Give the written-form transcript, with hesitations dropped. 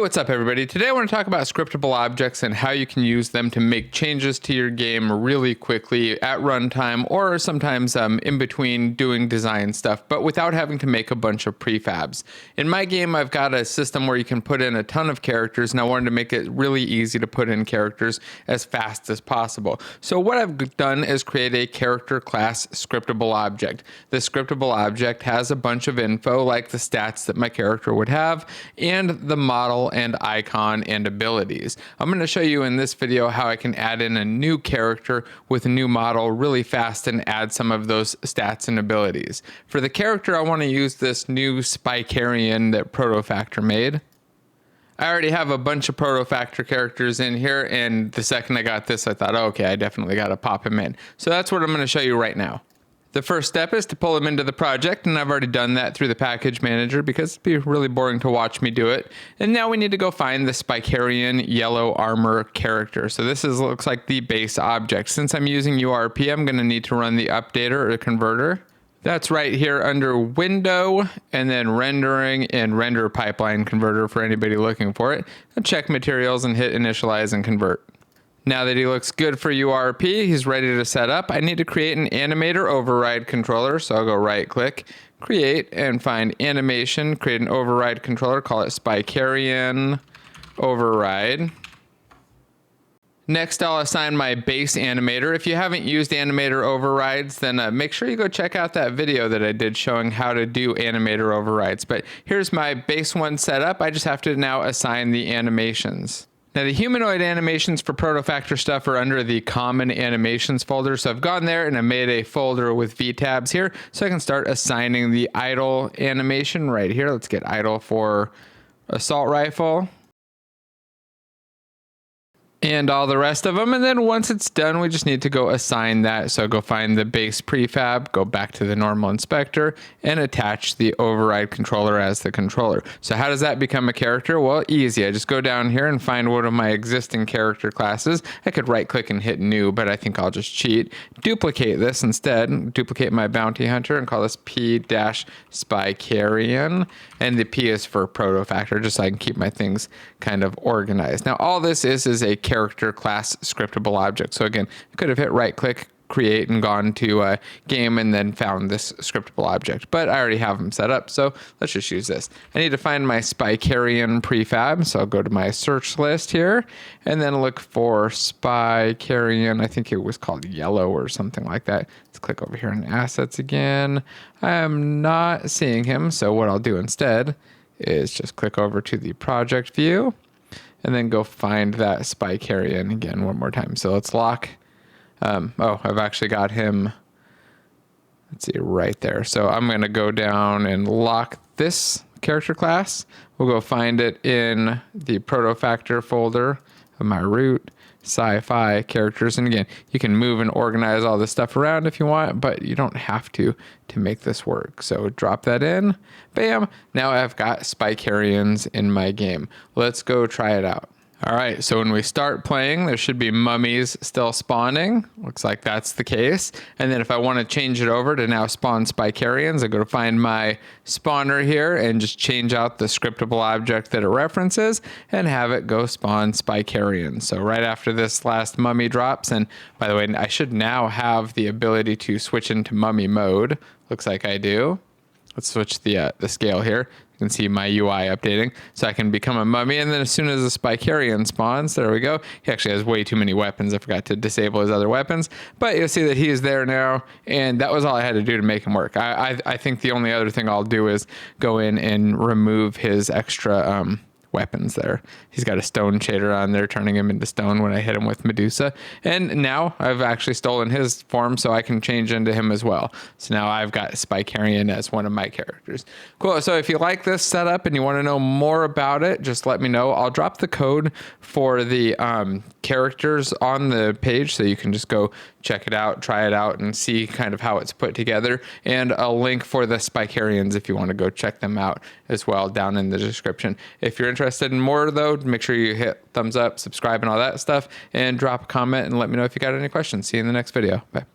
Hey, what's up everybody? Today I want to talk about scriptable objects and how you can use them to make changes to your game really quickly at runtime or sometimes in between doing design stuff, but without having to make a bunch of prefabs. In my game, I've got a system where you can put in a ton of characters, and I wanted to make it really easy to put in characters as fast as possible. So what I've done is create a character class scriptable object. The scriptable object has a bunch of info like the stats that my character would have and the model and icon and abilities. I'm going to show you in this video how I can add in a new character with a new model really fast and add some of those stats and abilities. For the character, I want to use this new Spikarian that Protofactor made. I already have a bunch of Protofactor characters in here, and the second I got this, I thought, oh, okay, I definitely got to pop him in. So that's what I'm going to show you right now. The first step is to pull them into the project, and I've already done that through the package manager because it'd be really boring to watch me do it. And now we need to go find the Spikarian yellow armor character. So this looks like the base object. Since I'm using URP, I'm going to need to run the updater or converter. That's right here under window and then rendering and render pipeline converter for anybody looking for it. I'll check materials and hit initialize and convert. Now that he looks good for URP, he's ready to set up. I need to create an animator override controller. So I'll go right click, create, and find animation, create an override controller, call it Spikarian override. Next, I'll assign my base animator. If you haven't used animator overrides, then make sure you go check out that video that I did showing how to do animator overrides. But here's my base one set up. I just have to now assign the animations. Now the humanoid animations for Protofactor stuff are under the common animations folder. So I've gone there and I made a folder with V tabs here so I can start assigning the idle animation right here. Let's get idle for assault rifle. And all the rest of them. And then once it's done, we just need to go assign that. So go find the base prefab, go back to the normal inspector, and attach the override controller as the controller. So how does that become a character? Well, easy. I just go down here and find one of my existing character classes. I could right click and hit new, but I think I'll just cheat. Duplicate this instead. Duplicate my bounty hunter and call this P-Spikarian. And the P is for Protofactor, just so I can keep my things kind of organized. Now all this is a character class scriptable object. So again, I could have hit right click, create, and gone to game and then found this scriptable object, but I already have them set up. So let's just use this. I need to find my Spikarian prefab. So I'll go to my search list here and then look for Spikarian. I think it was called yellow or something like that. Let's click over here in assets again. I am not seeing him. So what I'll do instead is just click over to the project view and then go find that Spikarian again one more time. So let's lock. Oh, I've actually got him. Let's see, right there. So I'm going to go down and lock this character class. We'll go find it in the Protofactor folder of my root, SCIFI characters. And again, you can move and organize all this stuff around if you want, but you don't have to make this work. So drop that in, bam. Now I've got Spikarians in my game. Let's go try it out. All right, so when we start playing, there should be mummies still spawning. Looks like that's the case. And then if I want to change it over to now spawn Spikarians, I go to find my spawner here and just change out the scriptable object that it references and have it go spawn Spikarians. So right after this last mummy drops, and by the way, I should now have the ability to switch into mummy mode. Looks like I do. Let's switch the scale here. You can see my UI updating. So I can become a mummy, and then as soon as the Spikarian spawns, there we go. He actually has way too many weapons. I forgot to disable his other weapons. But you'll see that he is there now, and that was all I had to do to make him work. I think the only other thing I'll do is go in and remove his extra weapons there. He's got a stone shader on there, turning him into stone when I hit him with Medusa. And now I've actually stolen his form, so I can change into him as well. So now I've got Spikarian as one of my characters. Cool. So if you like this setup and you want to know more about it, just let me know. I'll drop the code for the characters on the page, so you can just go check it out, try it out, and see kind of how it's put together. And a link for the Spikarians if you want to go check them out as well down in the description. If you're interested in more though, make sure you hit thumbs up, subscribe, and all that stuff, and drop a comment and let me know if you got any questions. See you in the next video. Bye.